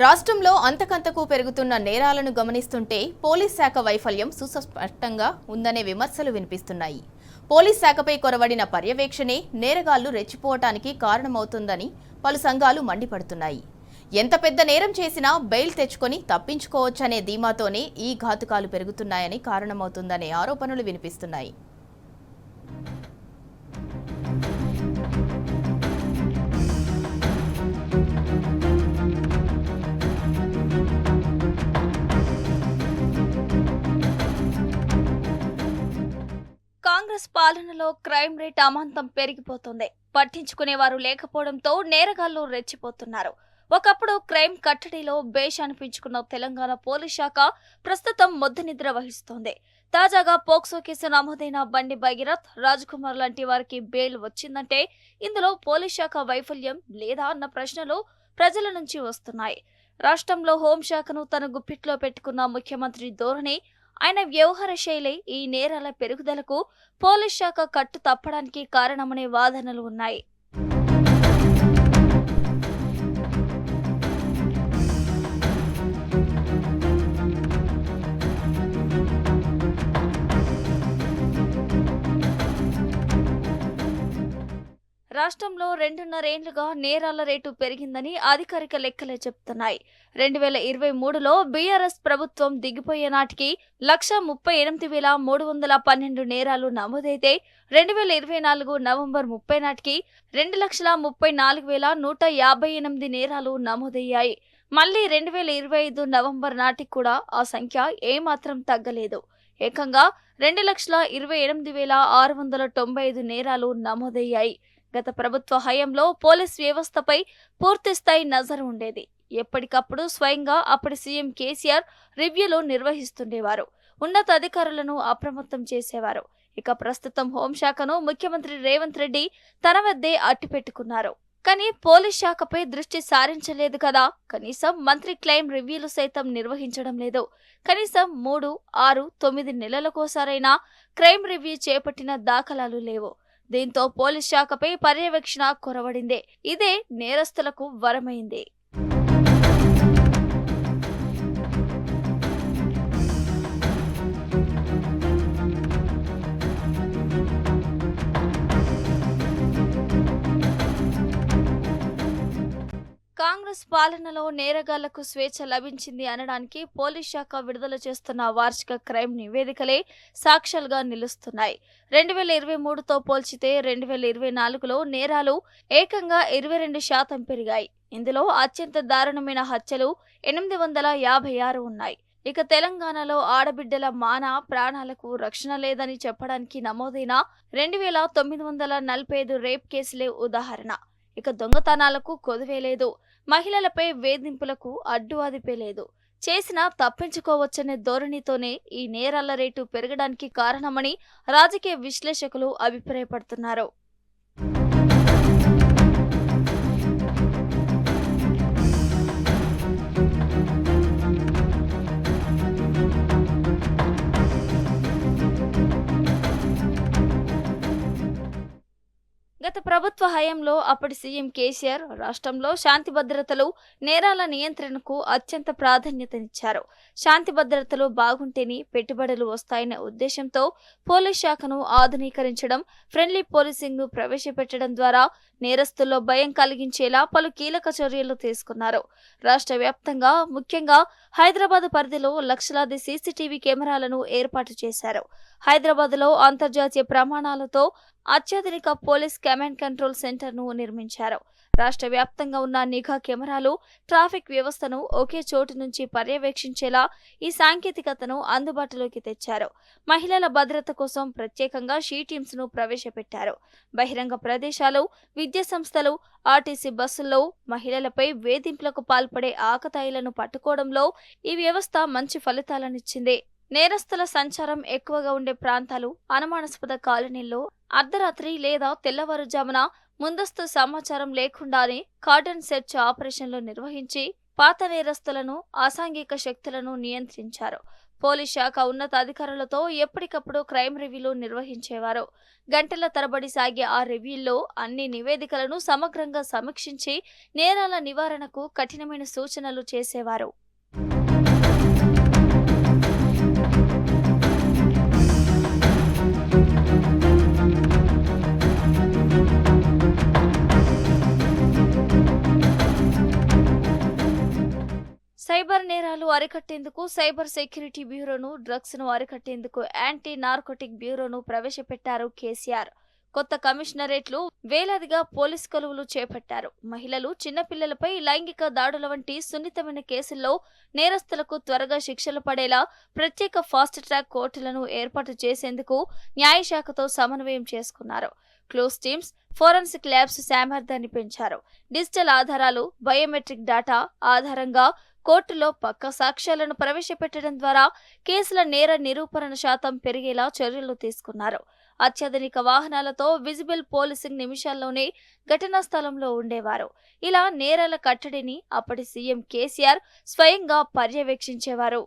రాష్ట్రంలో అంతకంతకు పెరుగుతున్న నేరాలను గమనిస్తుంటే పోలీస్ శాఖ వైఫల్యం సుస్పష్టంగా ఉందనే విమర్శలు వినిపిస్తున్నాయి. పోలీస్ శాఖపై కొరవడిన పర్యవేక్షణే నేరగాళ్లు రెచ్చిపోవటానికి కారణమవుతుందని పలు సంఘాలు మండిపడుతున్నాయి. ఎంత పెద్ద నేరం చేసినా బెయిల్ తెచ్చుకొని తప్పించుకోవచ్చనే ధీమాతోనే ఈ ఘాతుకాలు పెరుగుతున్నాయని కారణమవుతుందనే ఆరోపణలు వినిపిస్తున్నాయి. కాంగ్రెస్ పాలనలో క్రైమ్ రేట్ అమాంతం పెరిగిపోతుంది. పట్టించుకునేవారు లేకపోవడంతో నేరగాళ్లు రెచ్చిపోతున్నారు. ఒకప్పుడు క్రైమ్ కట్టడిలో బేష్ అనిపించుకున్న తెలంగాణ పోలీస్ శాఖ ప్రస్తుతం మొద్దునిద్ర వహిస్తోంది. తాజాగా పోక్సో కేసు నమోదైన బండి భగీరథ్, రాజ్ కుమార్ లాంటి వారికి బెయిల్ వచ్చిందంటే ఇందులో పోలీస్ శాఖ వైఫల్యం లేదా అన్న ప్రశ్నలు ప్రజల నుంచి వస్తున్నాయి. రాష్ట్రంలో హోంశాఖను తన గుప్పిట్లో పెట్టుకున్న ముఖ్యమంత్రి ధోరణి, ఆయన వ్యవహార శైలి ఈ నేరాల పెరుగుదలకు పోలీస్ శాఖ కట్టు తప్పడానికి కారణమనే వాదనలు ఉన్నాయి. రాష్ట్రంలో 2.5 ఏళ్లుగా నేరాల రేటు పెరిగిందని అధికారిక లెక్కలే చెప్తున్నాయి. 2023లో బీఆర్ఎస్ ప్రభుత్వం దిగిపోయే నాటికి 138,312 నేరాలు నమోదైతే 2024 నవంబర్ 30 నాటికి 2,34,158 నేరాలు నమోదయ్యాయి. మళ్లీ 2025 నవంబర్ నాటికి కూడా ఆ సంఖ్య ఏమాత్రం తగ్గలేదు. ఏకంగా 2,28,695 నేరాలు నమోదయ్యాయి. గత ప్రభుత్వ హయాంలో పోలీస్ వ్యవస్థపై పూర్తిస్థాయి నజరు ఉండేది. ఎప్పటికప్పుడు స్వయంగా అప్పటి సీఎం కేసీఆర్ రివ్యూలు నిర్వహిస్తుండేవారు. ఉన్నతాధికారులను అప్రమత్తం చేసేవారు. ఇక ప్రస్తుతం హోంశాఖను ముఖ్యమంత్రి రేవంత్ రెడ్డి తన వద్దే అట్టిపెట్టుకున్నారు. కానీ పోలీస్ శాఖపై దృష్టి సారించలేదు కదా. కనీసం మంత్రి క్లెయిమ్ రివ్యూలు సైతం నిర్వహించడం లేదు. కనీసం 3, 6, 9 నెలలకోసారైనా క్రైమ్ రివ్యూ చేపట్టిన దాఖలాలు లేవు. దీంతో పోలీస్ శాఖపై పర్యవేక్షణ కొరవడిందే. ఇదే నేరస్తులకు వరమైంది. కాంగ్రెస్ పాలనలో నేరగాళ్లకు స్వేచ్ఛ లభించింది అనడానికి పోలీస్ శాఖ విడుదల చేస్తున్న వార్షిక క్రైమ్ నివేదికలే సాక్ష్యాలుగా నిలుస్తున్నాయి. 2023తో పోల్చితే 2024లో నేరాలు ఏకంగా 22% పెరిగాయి. ఇందులో అత్యంత దారుణమైన హత్యలు 856 ఉన్నాయి. ఇక తెలంగాణలో ఆడబిడ్డల ప్రాణాలకు రక్షణ లేదని చెప్పడానికి నమోదైన 2,945 రేప్ కేసులే ఉదాహరణ. ఇక దొంగతనాలకు కొదువే లేదు. మహిళలపై వేధింపులకు అడ్డువాదిపే లేదు. చేసినా తప్పించుకోవచ్చనే ధోరణితోనే ఈ నేరాల రేటు పెరగడానికి కారణమని రాజకీయ విశ్లేషకులు అభిప్రాయపడుతున్నారు. గత ప్రభుత్వ హయాంలో అప్పటి సీఎం కేసీఆర్ రాష్ట్రంలో శాంతి భద్రతలు, నేరాల నియంత్రణకు అత్యంత ప్రాధాన్యతనిచ్చారు. శాంతి భద్రతలు బాగుంటేనే పెట్టుబడులు వస్తాయనే ఉద్దేశంతో పోలీస్ శాఖను ఆధునీకరించడం, ఫ్రెండ్లీ పోలీసింగ్ ను ప్రవేశపెట్టడం ద్వారా నేరస్తుల్లో భయం కలిగించేలా పలు కీలక చర్యలు తీసుకున్నారు. రాష్ట్ర వ్యాప్తంగా ముఖ్యంగా హైదరాబాద్ పరిధిలో లక్షలాది సీసీటీవీ కెమెరాలను ఏర్పాటు చేశారు. హైదరాబాద్లో అంతర్జాతీయ ప్రమాణాలతో అత్యాధునిక పోలీస్ కమాండ్ కంట్రోల్ సెంటర్ ను నిర్మించారు. రాష్ట్ర వ్యాప్తంగా ఉన్న నిఘా కెమెరాలు ట్రాఫిక్ వ్యవస్థను ఒకే చోటు నుంచి పర్యవేక్షించేలా ఈ సాంకేతికతను అందుబాటులోకి తెచ్చారు. మహిళల భద్రత కోసం ప్రత్యేకంగా షీ టీమ్స్ ను ప్రవేశపెట్టారు. బహిరంగ ప్రదేశాలు, విద్యా సంస్థలు, ఆర్టీసీ బస్సుల్లో మహిళలపై వేధింపులకు పాల్పడే ఆకతాయిలను పట్టుకోవడంలో ఈ వ్యవస్థ మంచి ఫలితాలనిచ్చింది. నేరస్తుల సంచారం ఎక్కువగా ఉండే ప్రాంతాలు, అనుమానాస్పద కాలనీల్లో అర్ధరాత్రి లేదా తెల్లవారుజామున ముందస్తు సమాచారం లేకుండానే కార్డన్ సెర్చ్ ఆపరేషన్లు నిర్వహించి పాత నేరస్తులను, అసాంఘిక శక్తులను నియంత్రించారు. పోలీస్ శాఖ ఉన్నతాధికారులతో ఎప్పటికప్పుడు క్రైమ్ రివ్యూలు నిర్వహించేవారు. గంటల తరబడి సాగే ఆ రివ్యూల్లో అన్ని నివేదికలను సమగ్రంగా సమీక్షించి నేరాల నివారణకు కఠినమైన సూచనలు చేసేవారు. సైబర్ నేరాలు అరికట్టేందుకు సైబర్ సెక్యూరిటీ బ్యూరోను, డ్రగ్స్ ను అరికట్టేందుకు యాంటీ నార్కోటిక్ బ్యూరోను ప్రవేశపెట్టారు కేసీఆర్. కొత్త కమిషనరేట్లు, వేలాదిగా పోలీస్ కొలువులు చేపట్టారు. మహిళలు, చిన్నపిల్లలపై లైంగిక దాడుల వంటి సున్నితమైన కేసుల్లో నేరస్తులకు త్వరగా శిక్షలు పడేలా ప్రత్యేక ఫాస్ట్ ట్రాక్ కోర్టులను ఏర్పాటు చేసేందుకు న్యాయశాఖతో సమన్వయం చేసుకున్నారు. క్లోజ్ టీమ్స్, ఫోరెన్సిక్ ల్యాబ్స్ సామర్థ్యాన్ని పెంచారు. డిజిటల్ ఆధారాలు, బయోమెట్రిక్ డేటా ఆధారంగా కోర్టులో పక్క సాక్ష్యాలను ప్రవేశపెట్టడం ద్వారా కేసుల నేర నిరూపణ శాతం పెరిగేలా చర్యలు తీసుకున్నారు. అత్యాధునిక వాహనాలతో విజిబుల్ పోలీసింగ్ నిమిషాల్లోనే ఘటనా స్థలంలో ఉండేవారు. ఇలా నేరాల కట్టడిని అప్పటి సీఎం కేసీఆర్ స్వయంగా పర్యవేక్షించేవారు.